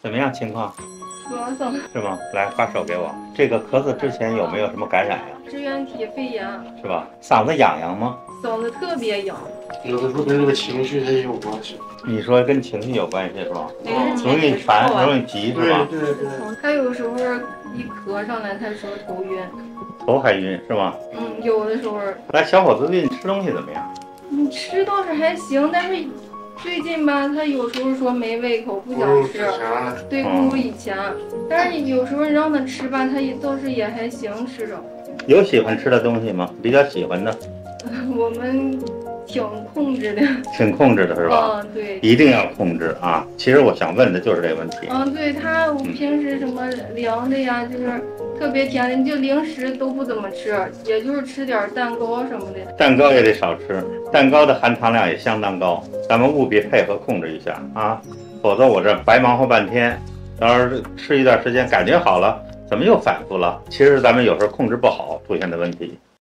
怎么样情况？咳嗽，是吗？来，把手给我。这个咳嗽之前有没有什么感染呀？支原体肺炎，是吧？嗓子痒痒吗？嗓子特别痒。有的时候跟这个情绪它也有关系。你说跟情绪有关系是吧？容易没事烦，容易急是吧？对对对。他有时候一咳上来，他说头晕。头还晕是吗？有的时候。来，小伙子最近吃东西怎么样？吃倒是还行，但是最近吧，他有时候说没胃口，不想吃。对，不如以前。但是有时候让他吃吧，他也倒是也还行，吃着。有喜欢吃的东西吗？比较喜欢的？我们挺控制的。挺控制的是吧？对。一定要控制啊！其实我想问的就是这个问题。对他平时什么凉的呀，就是特别甜的，就零食都不怎么吃，也就是吃点蛋糕什么的。蛋糕也得少吃，蛋糕的含糖量也相当高，咱们务必配合控制一下啊，否则我这白忙活半天，到时候吃一段时间感觉好了，怎么又反复了？其实咱们有时候控制不好出现的问题。